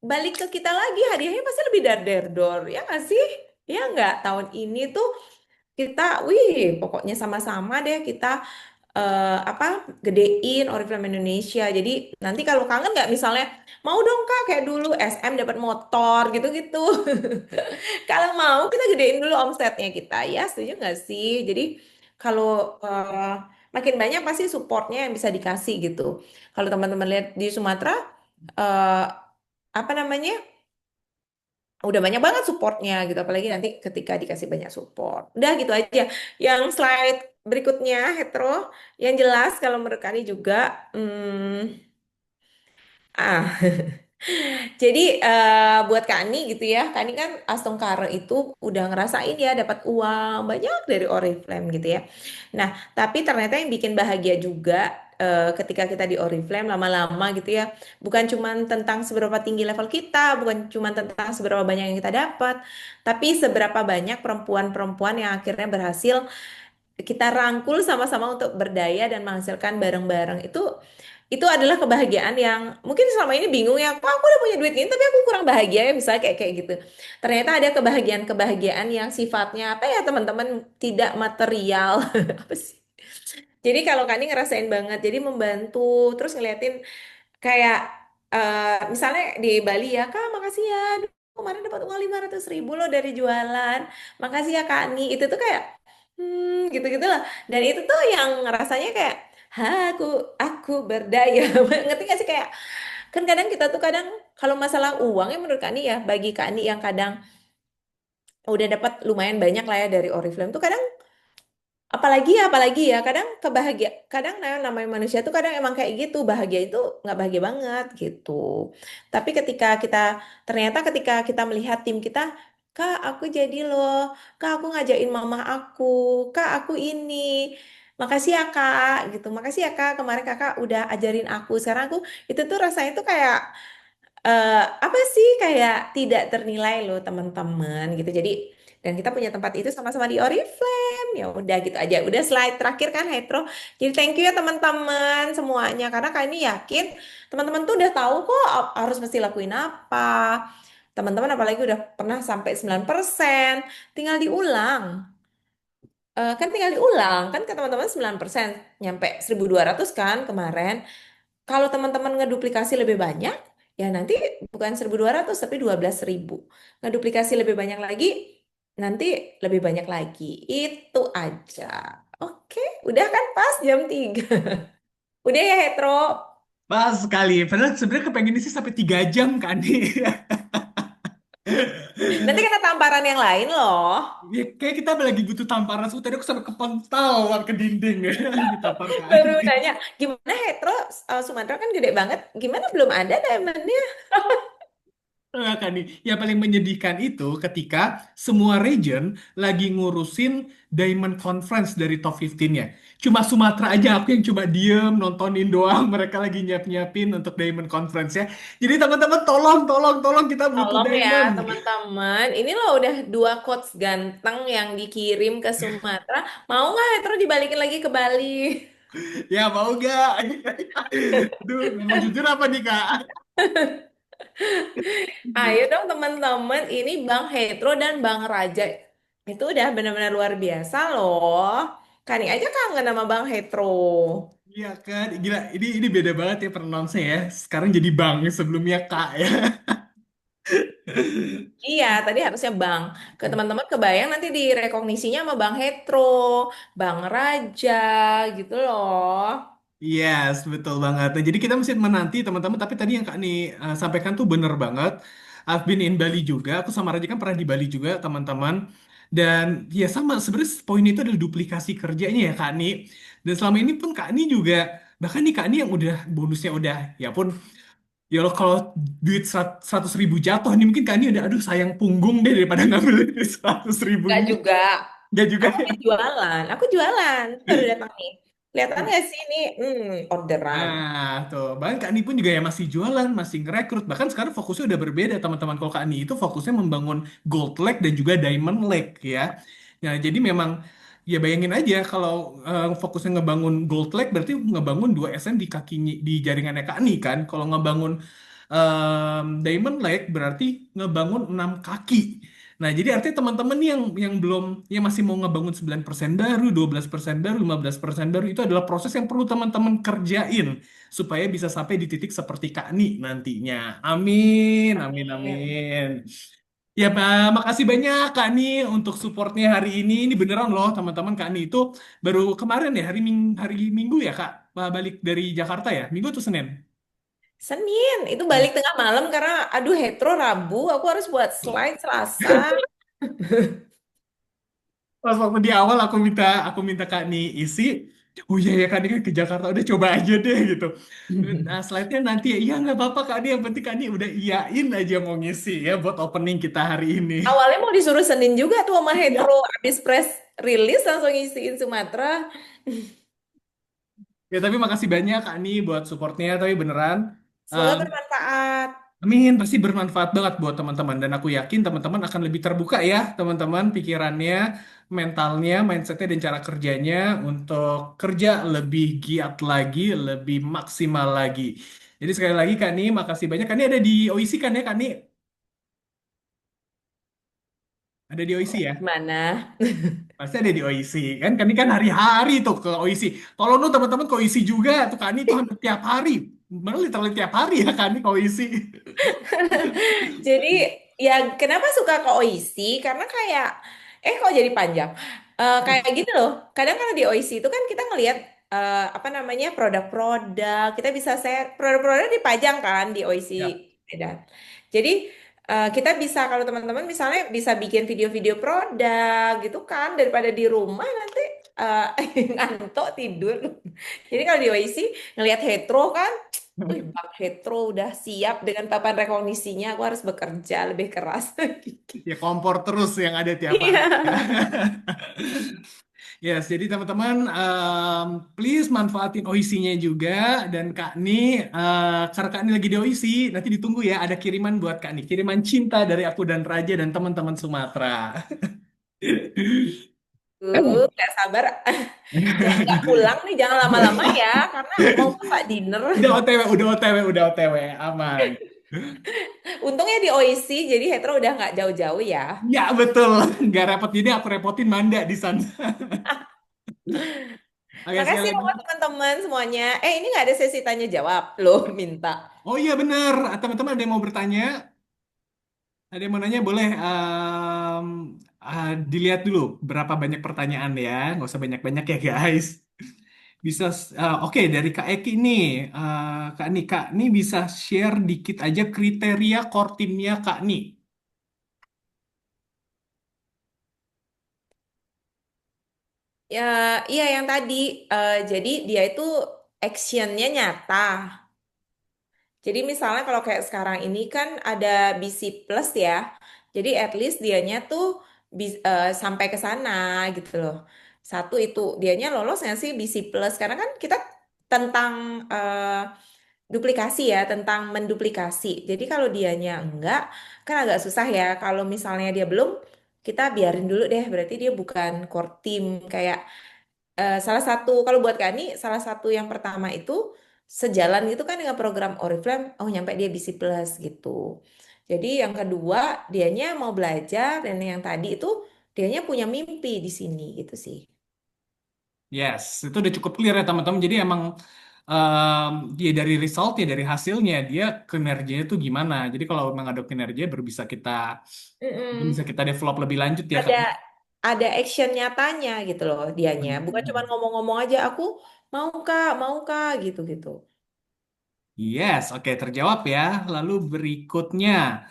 balik ke kita lagi hadiahnya pasti lebih dar der dor ya nggak sih? Ya nggak, tahun ini tuh kita, wih, pokoknya sama-sama deh kita apa gedein Oriflame Indonesia. Jadi nanti kalau kangen nggak misalnya mau dong Kak kayak dulu SM dapat motor gitu-gitu. Kalau mau kita gedein dulu omsetnya kita ya, setuju nggak sih? Jadi kalau makin banyak pasti supportnya yang bisa dikasih gitu. Kalau teman-teman lihat di Sumatera, eh, apa namanya? Udah banyak banget supportnya gitu, apalagi nanti ketika dikasih banyak support. Udah gitu aja. Yang slide berikutnya, Hetero, yang jelas kalau menurut Kani juga, ah, jadi buat Kani gitu ya, Kani kan Aston Kare itu udah ngerasain ya dapat uang banyak dari Oriflame gitu ya. Nah, tapi ternyata yang bikin bahagia juga ketika kita di Oriflame lama-lama gitu ya, bukan cuman tentang seberapa tinggi level kita, bukan cuman tentang seberapa banyak yang kita dapat, tapi seberapa banyak perempuan-perempuan yang akhirnya berhasil kita rangkul sama-sama untuk berdaya dan menghasilkan bareng-bareng. Itu adalah kebahagiaan yang mungkin selama ini bingung ya, kok aku udah punya duit ini tapi aku kurang bahagia ya, misalnya kayak kayak gitu. Ternyata ada kebahagiaan-kebahagiaan yang sifatnya apa ya teman-teman, tidak material. Apa sih? Jadi kalau Kani ngerasain banget, jadi membantu, terus ngeliatin kayak misalnya di Bali ya, Kak makasih ya, aduh, kemarin dapat uang 500.000 loh dari jualan. Makasih ya Kak Ni. Itu tuh kayak gitu-gitu lah. Dan itu tuh yang rasanya kayak, aku berdaya. Ngerti gak sih kayak, kan kadang kita tuh kadang kalau masalah uang ya menurut Kak Ni ya, bagi Kak Ni yang kadang udah dapat lumayan banyak lah ya dari Oriflame tuh kadang, apalagi ya kadang kebahagia, kadang namanya manusia tuh kadang emang kayak gitu, bahagia itu nggak bahagia banget gitu. Tapi ternyata ketika kita melihat tim kita, Kak aku jadi loh, Kak aku ngajakin mama aku, Kak aku ini, makasih ya Kak gitu, makasih ya Kak kemarin Kakak udah ajarin aku, sekarang aku, itu tuh rasanya tuh kayak eh, apa sih, kayak tidak ternilai loh teman-teman gitu. Jadi dan kita punya tempat itu sama-sama di Oriflame. Ya udah gitu aja. Udah slide terakhir kan Hetro. Jadi thank you ya teman-teman semuanya karena kak ini yakin teman-teman tuh udah tahu kok harus mesti lakuin apa. Teman-teman apalagi udah pernah sampai 9%, tinggal diulang. Kan tinggal diulang kan ke teman-teman 9% nyampe 1.200 kan kemarin. Kalau teman-teman ngeduplikasi lebih banyak, ya nanti bukan 1.200 tapi 12.000. Ngeduplikasi lebih banyak lagi, nanti lebih banyak lagi. Itu aja. Oke, udah kan pas jam 3. Udah ya, Hetro. Pas sekali. Padahal sebenarnya kepengen sih sampai 3 jam kan nih. Nanti kena tamparan yang lain loh. Ya, kayak kita lagi butuh tamparan. Tadi aku sampai kepental ke dinding ya. Ditampar kan. Baru nanya, gimana Hetro? Sumatera kan gede banget. Gimana belum ada diamondnya? Kan nih, yang paling menyedihkan itu ketika semua region lagi ngurusin Diamond Conference dari top 15-nya. Cuma Sumatera aja aku yang cuma diem nontonin doang. Mereka lagi nyiap-nyiapin untuk Diamond Conference ya. Jadi teman-teman tolong, tolong, tolong kita butuh Tolong ya Diamond. teman-teman, ini loh udah 2 quotes ganteng yang dikirim ke Sumatera. Mau nggak Hetro dibalikin lagi ke Bali? Ya mau gak? Aduh, ngomong jujur apa nih Kak? Ayo dong teman-teman, ini Bang Hetro dan Bang Raja itu udah benar-benar luar biasa loh. Kani aja kangen sama Bang Hetro. Iya kan, gila. Ini beda banget ya pronounce ya. Sekarang jadi Bang, sebelumnya Kak ya. Iya, tadi harusnya Bang. Ke teman-teman kebayang nanti direkognisinya sama Bang Hetro, Bang Raja gitu loh. Yes, betul banget. Nah, jadi kita mesti menanti teman-teman. Tapi tadi yang Kak nih sampaikan tuh bener banget. I've been in Bali juga. Aku sama Raja kan pernah di Bali juga, teman-teman. Dan ya sama, sebenarnya poin itu adalah duplikasi kerjanya ya Kak nih. Dan selama ini pun Kak nih juga, bahkan nih Kak nih yang udah bonusnya udah, ya pun, ya loh kalau duit 100.000 jatuh nih mungkin Kak nih udah, aduh sayang punggung deh daripada ngambil duit 100.000 Enggak nih. juga. Gak juga Aku ya. nih jualan. Aku jualan. Baru datang nih. Kelihatan nggak sih ini? Orderan. Nah, tuh. Bahkan Kak Ani pun juga ya masih jualan, masih ngerekrut. Bahkan sekarang fokusnya udah berbeda, teman-teman. Kalau Kak Ani itu fokusnya membangun Gold Lake dan juga Diamond Lake, ya. Nah, jadi memang, ya bayangin aja kalau fokusnya ngebangun Gold Lake, berarti ngebangun 2 SM di kakinya, di jaringannya Kak Ani, kan. Kalau ngebangun Diamond Lake, berarti ngebangun 6 kaki. Nah, jadi artinya teman-teman yang belum, yang masih mau ngebangun 9% baru, 12% baru, 15% baru, itu adalah proses yang perlu teman-teman kerjain supaya bisa sampai di titik seperti Kak Ni nantinya. Amin, amin, Amin. amin. Ya, Pak, makasih banyak Kak Ni untuk supportnya hari ini. Ini beneran loh, teman-teman. Kak Ni itu baru kemarin ya, hari Minggu ya, Kak, balik dari Jakarta ya, Minggu atau Senin? Senin itu balik tengah malam karena aduh hetero Rabu aku harus buat slide Selasa. Pas waktu di awal aku minta Kak Ni isi. Oh iya ya Kak Ni kan ke Jakarta udah coba aja deh gitu. Nah, slide-nya nanti ya, iya nggak apa-apa Kak Ni, yang penting Kak Ni udah iyain aja mau ngisi ya buat opening kita hari ini. Awalnya mau disuruh Senin juga tuh sama hetero Ya. habis press rilis langsung ngisiin Sumatera. Ya tapi makasih banyak Kak Ni buat supportnya, tapi beneran. Semoga bermanfaat. Amin, pasti bermanfaat banget buat teman-teman. Dan aku yakin teman-teman akan lebih terbuka ya, teman-teman, pikirannya, mentalnya, mindsetnya, dan cara kerjanya untuk kerja lebih giat lagi, lebih maksimal lagi. Jadi sekali lagi Kak Ni, makasih banyak. Kak Ni ada di OIC kan ya, Kak Ni? Ada di OIC ya? Gimana? Pasti ada di OIC. Kan Kak Ni kan hari-hari tuh ke OIC. Tolong dong teman-teman ke OIC juga. Tuh Kak Ni tuh hampir tiap hari. Malah literally tiap hari ya Kak Ni ke OIC. Jadi ya kenapa suka ke OIC? Karena kayak kok jadi panjang. Kayak gini loh. Kadang kalau di OIC itu kan kita ngelihat apa namanya produk-produk. Kita bisa share produk-produk dipajang kan di OIC. Ya. Dan jadi kita bisa kalau teman-teman misalnya bisa bikin video-video produk gitu kan daripada di rumah nanti eh, ngantuk tidur. Jadi kalau di OIC ngelihat hetero kan. Wih, Bang Hetero udah siap dengan papan rekognisinya. Aku harus bekerja lebih keras. Gitu. Ya kompor terus yang ada tiap hari. Iya. Yes, jadi teman-teman, please manfaatin OIC-nya juga, dan Kak Ni, karena Kak Ni lagi di OIC, nanti ditunggu ya ada kiriman buat Kak Ni, kiriman cinta dari aku dan Raja dan teman-teman Sumatera. Gak sabar. Jangan nggak pulang nih, jangan lama-lama ya, karena mau masak dinner. Udah OTW, udah OTW, udah OTW, aman. Untungnya di OIC, jadi Hetero udah nggak jauh-jauh ya. Ya betul, nggak repot jadi aku repotin Manda di sana. Oke, sekali Makasih lagi. loh teman-teman semuanya. Ini nggak ada sesi tanya jawab loh, minta. Oh iya bener, teman-teman ada yang mau bertanya? Ada yang mau nanya boleh dilihat dulu berapa banyak pertanyaan ya, nggak usah banyak-banyak ya guys. Bisa, oke dari Kak Eki nih, Kak nih bisa share dikit aja kriteria core timnya Kak nih. Ya, iya yang tadi. Jadi dia itu actionnya nyata. Jadi misalnya kalau kayak sekarang ini kan ada BC Plus ya. Jadi at least dianya tuh sampai ke sana gitu loh. Satu itu dianya lolos nggak sih BC Plus? Karena kan kita tentang duplikasi ya, tentang menduplikasi. Jadi kalau dianya enggak, kan agak susah ya. Kalau misalnya dia belum, kita biarin dulu deh. Berarti dia bukan core team kayak salah satu kalau buat Kani salah satu yang pertama itu sejalan gitu kan dengan program Oriflame oh nyampe dia BC Plus gitu. Jadi yang kedua dianya mau belajar dan yang tadi itu dianya punya mimpi di sini gitu sih. Yes, itu udah cukup clear ya teman-teman. Jadi emang dia dari result ya dari hasilnya dia kinerjanya tuh gimana. Jadi kalau memang ada kinerja baru bisa Mm-mm. kita develop lebih lanjut ya Kak. Ada ada action nyatanya gitu loh dianya. Bukan cuma Hmm. ngomong-ngomong aja aku mau kak gitu gitu. Yes, oke terjawab ya. Lalu berikutnya,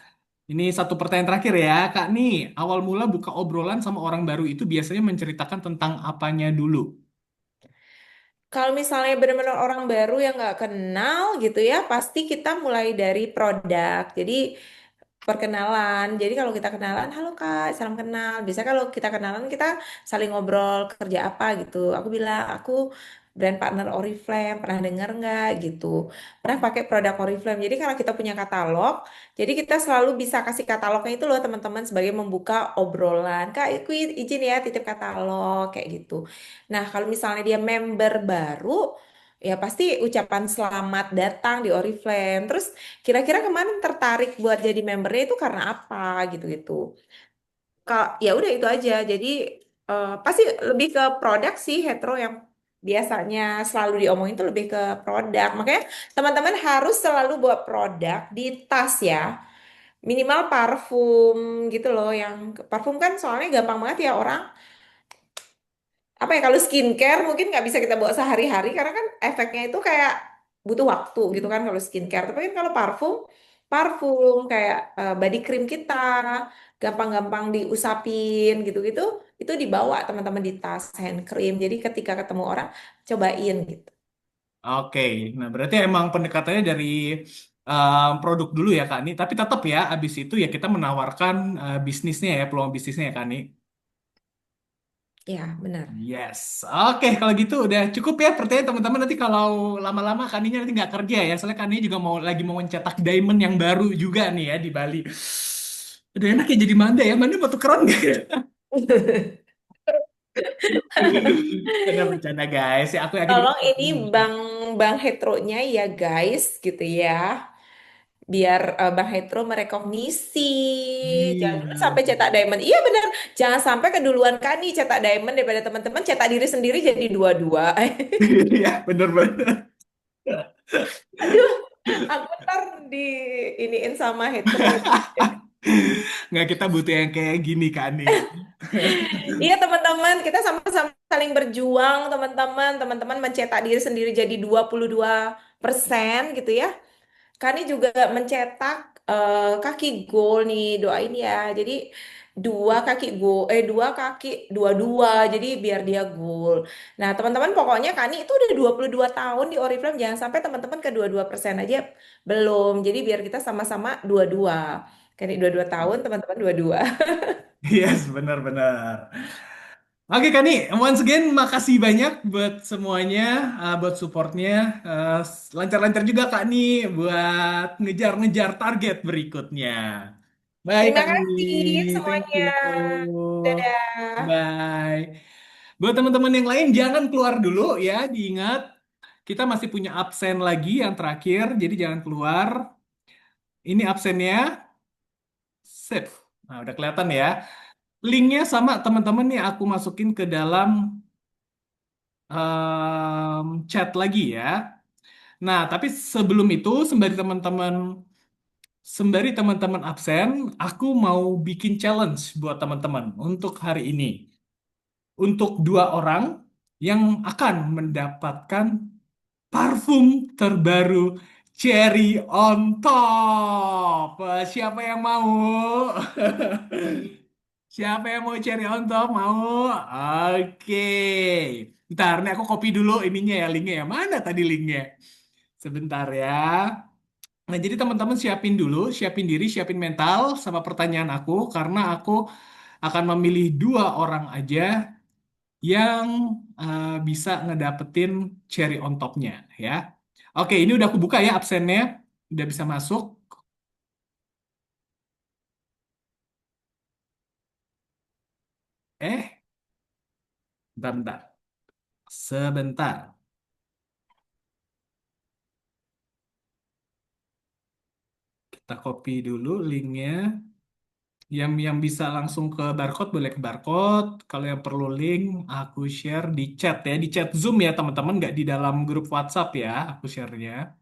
ini satu pertanyaan terakhir ya, Kak. Nih, awal mula buka obrolan sama orang baru itu biasanya menceritakan tentang apanya dulu? Kalau misalnya benar-benar orang baru yang nggak kenal gitu ya, pasti kita mulai dari produk. Jadi perkenalan. Jadi kalau kita kenalan, halo Kak, salam kenal. Biasa kalau kita kenalan kita saling ngobrol kerja apa gitu. Aku bilang aku brand partner Oriflame, pernah denger nggak gitu? Pernah pakai produk Oriflame. Jadi kalau kita punya katalog, jadi kita selalu bisa kasih katalognya itu loh teman-teman sebagai membuka obrolan. Kak, aku izin ya titip katalog kayak gitu. Nah, kalau misalnya dia member baru, ya pasti ucapan selamat datang di Oriflame. Terus kira-kira kemarin tertarik buat jadi membernya itu karena apa gitu-gitu. Kak, ya udah itu aja. Jadi pasti lebih ke produk sih hetero yang biasanya selalu diomongin itu lebih ke produk. Makanya teman-teman harus selalu buat produk di tas ya. Minimal parfum gitu loh yang parfum kan soalnya gampang banget ya orang apa ya kalau skincare mungkin nggak bisa kita bawa sehari-hari karena kan efeknya itu kayak butuh waktu gitu kan kalau skincare tapi kan kalau parfum parfum kayak body cream kita gampang-gampang diusapin gitu-gitu itu dibawa teman-teman di tas hand cream jadi ketika ketemu orang cobain gitu. Oke, nah berarti emang pendekatannya dari produk dulu ya Kak Ni, tapi tetap ya abis itu ya kita menawarkan bisnisnya ya, peluang bisnisnya ya Kak Ni. Ya benar. Yes, oke kalau gitu udah cukup ya pertanyaan teman-teman nanti kalau lama-lama Kaninya nanti nggak kerja ya, soalnya Kani juga mau mencetak diamond yang baru juga nih ya di Bali. Udah enak ya jadi Manda ya, Manda mau tukeran nggak ya? Bener bercanda guys, ya aku yakin juga Tolong ini teman-teman bisa. bang bang heteronya ya guys gitu ya. Biar Bang Hetero merekognisi. Jangan dulu Iya, sampai cetak diamond. Iya benar. Jangan sampai keduluan Kani cetak diamond daripada teman-teman cetak diri sendiri jadi dua-dua. iya bener-bener. Aduh, aku ntar di iniin sama Hetero. Nggak, kita butuh yang kayak gini kan nih. Iya teman-teman, kita sama-sama saling berjuang teman-teman. Teman-teman mencetak diri sendiri jadi 22% gitu ya. Kani juga mencetak kaki gol nih, doain ya. Jadi dua kaki gol, dua kaki dua-dua. Jadi biar dia gol. Nah teman-teman pokoknya Kani itu udah 22 tahun di Oriflame. Jangan sampai teman-teman ke 22% aja belum. Jadi biar kita sama-sama dua-dua. Kani 22 tahun, teman-teman dua-dua. Yes, benar-benar. Oke Kani, once again makasih banyak buat semuanya, buat supportnya. Eh, Lancar-lancar juga Kak nih buat ngejar-ngejar target berikutnya. Bye Terima Kak kasih nih, thank semuanya. you. Dadah. Bye. Buat teman-teman yang lain jangan keluar dulu ya, diingat kita masih punya absen lagi yang terakhir, jadi jangan keluar. Ini absennya, sip. Nah, udah kelihatan ya. Linknya sama teman-teman nih aku masukin ke dalam chat lagi ya. Nah, tapi sebelum itu sembari teman-teman absen, aku mau bikin challenge buat teman-teman untuk hari ini. Untuk dua orang yang akan mendapatkan parfum terbaru Cherry on Top. Siapa yang mau? Siapa yang mau cherry on top? Mau? Oke. Bentar, nih aku copy dulu ininya ya, linknya ya. Mana tadi linknya? Sebentar ya. Nah, jadi teman-teman siapin dulu, siapin diri, siapin mental sama pertanyaan aku, karena aku akan memilih dua orang aja yang bisa ngedapetin cherry on topnya ya. Oke, ini udah aku buka ya absennya, udah bisa masuk. Eh, bentar. Sebentar. Kita copy dulu linknya. Yang bisa langsung ke barcode boleh ke barcode. Kalau yang perlu link, aku share di chat ya, di chat Zoom ya teman-teman, nggak di dalam grup WhatsApp ya, aku share-nya.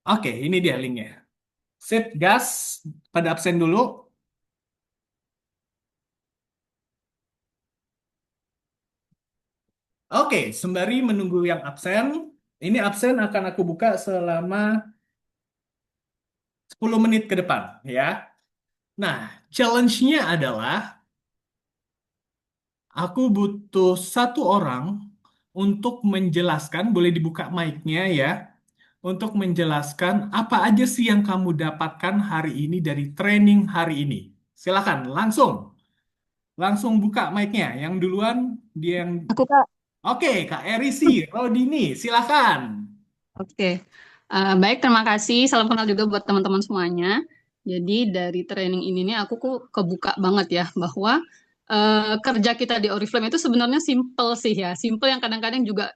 Oke, ini dia linknya. Sip, gas, pada absen dulu. Oke, sembari menunggu yang absen, ini absen akan aku buka selama 10 menit ke depan ya. Nah, challenge-nya adalah aku butuh satu orang untuk menjelaskan, boleh dibuka mic-nya ya, untuk menjelaskan apa aja sih yang kamu dapatkan hari ini dari training hari ini. Silakan, langsung, langsung buka mic-nya. Yang duluan, dia yang... Aku Kak, Oke, Kak Erisi, Rodini, silakan. oke. Baik, terima kasih. Salam kenal juga buat teman-teman semuanya. Jadi dari training ini nih aku kok kebuka banget ya bahwa kerja kita di Oriflame itu sebenarnya simple sih ya, simple yang kadang-kadang juga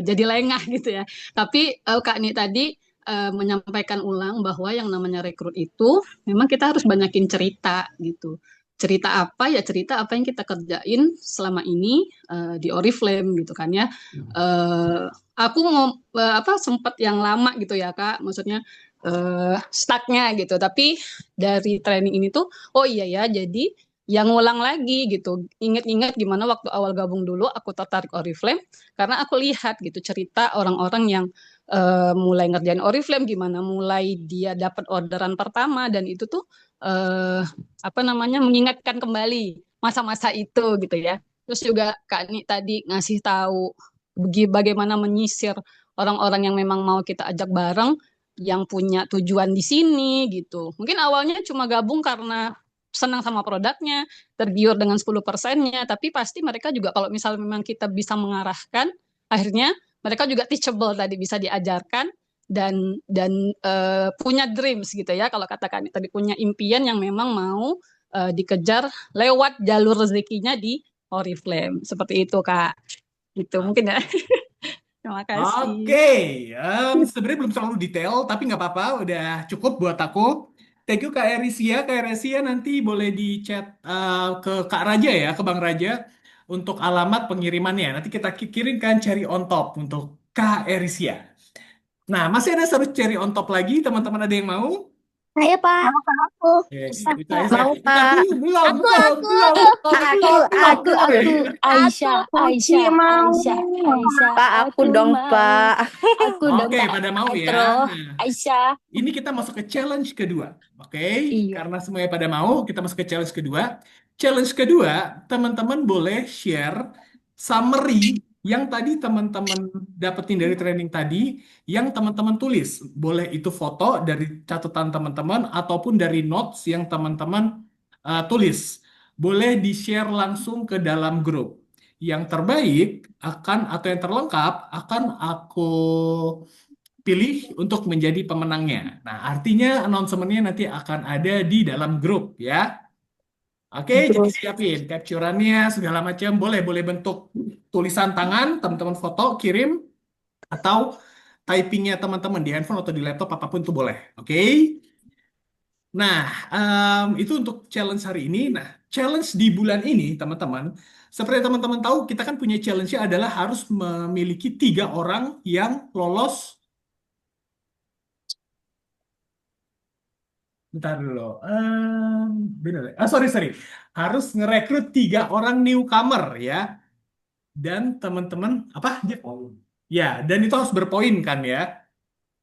jadi lengah gitu ya. Tapi Kak Ni tadi menyampaikan ulang bahwa yang namanya rekrut itu memang kita harus banyakin cerita gitu. Cerita apa ya cerita apa yang kita kerjain selama ini di Oriflame gitu kan ya. Eh, aku mau apa sempat yang lama gitu ya Kak, maksudnya stucknya gitu. Tapi dari training ini tuh, oh iya ya, jadi yang ngulang lagi gitu. Ingat-ingat gimana waktu awal gabung dulu aku tertarik Oriflame karena aku lihat gitu cerita orang-orang yang mulai ngerjain Oriflame gimana, mulai dia dapat orderan pertama dan itu tuh eh, apa namanya mengingatkan kembali masa-masa itu gitu ya. Terus juga Kak Ni tadi ngasih tahu bagaimana menyisir orang-orang yang memang mau kita ajak bareng yang punya tujuan di sini gitu. Mungkin awalnya cuma gabung karena senang sama produknya, tergiur dengan 10%-nya, tapi pasti mereka juga kalau misalnya memang kita bisa mengarahkan, akhirnya mereka juga teachable tadi bisa diajarkan dan punya dreams gitu ya kalau katakan tadi punya impian yang memang mau dikejar lewat jalur rezekinya di Oriflame seperti itu Kak. Itu mungkin ya. Terima Oke, kasih. sebenarnya belum terlalu detail, tapi nggak apa-apa, udah cukup buat aku. Thank you Kak Erisia. Kak Erisia nanti boleh di chat ke Kak Raja ya, ke Bang Raja, untuk alamat pengirimannya. Nanti kita kirimkan cherry on top untuk Kak Erisia. Nah, masih ada satu cherry on top lagi, teman-teman ada yang mau? Saya Pak, aku. Eh, Bisa itu Kak. Aisyah. Mau Bentar Kak? dulu, belum, Aku, belum, aku, belum, belum, aku, belum, belum, aku, belum. aku. Aisyah, Aku Puji Aisyah, mau. Aisyah, Aisyah. Pak, aku Aku dong, mau. Pak. Aku dong Oke, Kak pada mau ya. Petro. Nah, Aisyah. ini kita masuk ke challenge kedua. Oke, Iya. karena semuanya pada mau, kita masuk ke challenge kedua. Challenge kedua, teman-teman boleh share summary yang tadi teman-teman dapetin dari training tadi, yang teman-teman tulis. Boleh itu foto dari catatan teman-teman ataupun dari notes yang teman-teman tulis. Boleh di-share langsung ke dalam grup. Yang terbaik akan atau yang terlengkap akan aku pilih untuk menjadi pemenangnya. Nah, artinya announcement-nya nanti akan ada di dalam grup ya. Oke, jadi siapin capture-annya segala macam. Boleh, boleh bentuk tulisan tangan, teman-teman foto, kirim, atau typingnya teman-teman di handphone atau di laptop, apapun itu boleh. Oke. Nah, itu untuk challenge hari ini. Nah, challenge di bulan ini, teman-teman, seperti yang teman-teman tahu, kita kan punya challenge-nya adalah harus memiliki 3 orang yang lolos. Bentar dulu. Bener ya? Sorry, sorry. Harus ngerekrut 3 orang newcomer ya. Dan teman-teman, apa? Ya, dan itu harus berpoin kan ya.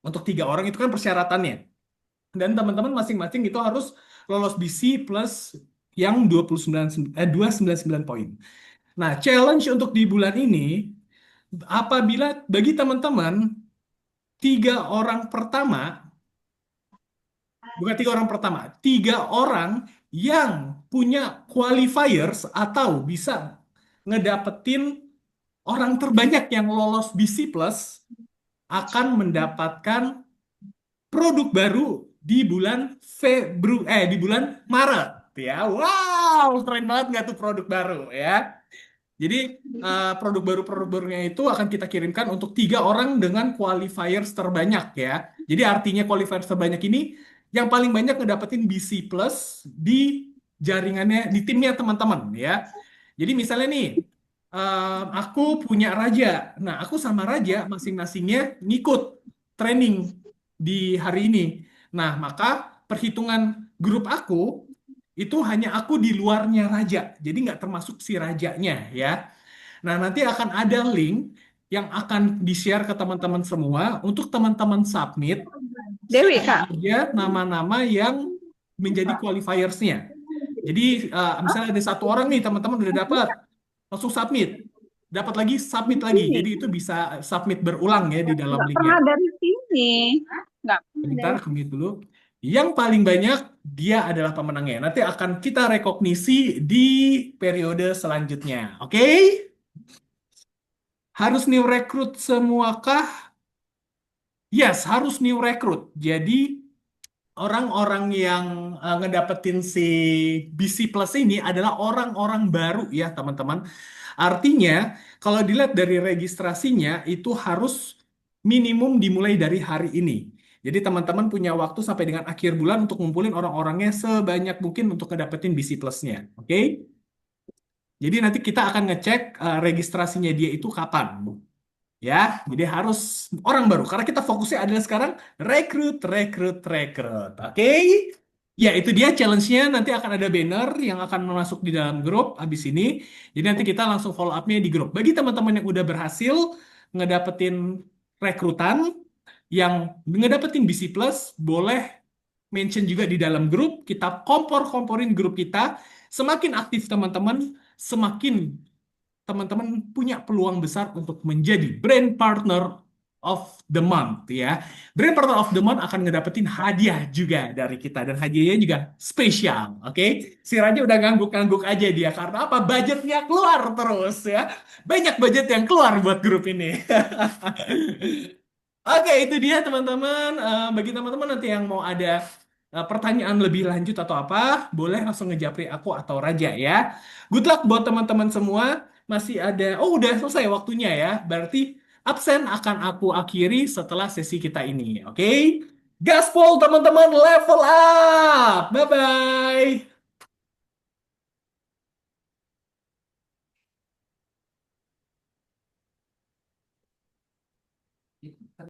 Untuk 3 orang itu kan persyaratannya. Dan teman-teman masing-masing itu harus lolos BC plus yang 299 poin. Nah, challenge untuk di bulan ini, apabila bagi teman-teman 3 orang pertama, bukan 3 orang pertama, 3 orang yang punya qualifiers atau bisa ngedapetin orang terbanyak yang lolos BC Plus akan mendapatkan produk baru di bulan di bulan Maret ya. Wow, keren banget nggak tuh produk baru ya. Jadi produk barunya itu akan kita kirimkan untuk 3 orang dengan qualifiers terbanyak ya. Jadi artinya qualifiers terbanyak ini yang paling banyak ngedapetin BC Plus di jaringannya, di timnya teman-teman ya. Jadi misalnya nih, aku punya Raja. Nah, aku sama Raja masing-masingnya ngikut training di hari ini. Nah, maka perhitungan grup aku itu hanya aku di luarnya Raja. Jadi nggak termasuk si Rajanya ya. Nah, nanti akan ada link yang akan di-share ke teman-teman semua untuk teman-teman submit Dewi, siapa Kak. aja nama-nama yang menjadi qualifiersnya. Jadi misalnya ada 1 orang nih teman-teman udah dapat, langsung submit. Dapat lagi, submit lagi. Jadi itu bisa submit berulang ya di dalam Nggak linknya. pernah dari tim. nih. Nggak ada. Bentar, aku mute dulu. Yang paling banyak dia adalah pemenangnya. Nanti akan kita rekognisi di periode selanjutnya. Oke? Harus new recruit semua kah? Yes, harus new recruit. Jadi orang-orang yang ngedapetin si BC Plus ini adalah orang-orang baru ya teman-teman. Artinya kalau dilihat dari registrasinya itu harus minimum dimulai dari hari ini. Jadi teman-teman punya waktu sampai dengan akhir bulan untuk ngumpulin orang-orangnya sebanyak mungkin untuk ngedapetin BC Plus-nya. Oke? Jadi nanti kita akan ngecek registrasinya dia itu kapan. Ya, jadi harus orang baru karena kita fokusnya adalah sekarang rekrut, rekrut, rekrut. Oke? Ya, itu dia challenge-nya. Nanti akan ada banner yang akan masuk di dalam grup habis ini. Jadi nanti kita langsung follow up-nya di grup. Bagi teman-teman yang udah berhasil ngedapetin rekrutan, yang ngedapetin BC Plus, boleh mention juga di dalam grup. Kita kompor-komporin grup kita. Semakin aktif teman-teman, semakin teman-teman punya peluang besar untuk menjadi brand partner of the month ya. Brand partner of the month akan ngedapetin hadiah juga dari kita dan hadiahnya juga spesial, oke? Si Raja udah ngangguk-ngangguk aja dia karena apa? Budgetnya keluar terus ya. Banyak budget yang keluar buat grup ini. Oke, itu dia teman-teman. Bagi teman-teman nanti yang mau ada pertanyaan lebih lanjut atau apa, boleh langsung ngejapri aku atau Raja ya. Good luck buat teman-teman semua. Masih ada, oh udah selesai waktunya ya. Berarti absen akan aku akhiri setelah sesi kita ini. Oke? Gaspol teman-teman, level up. Bye-bye.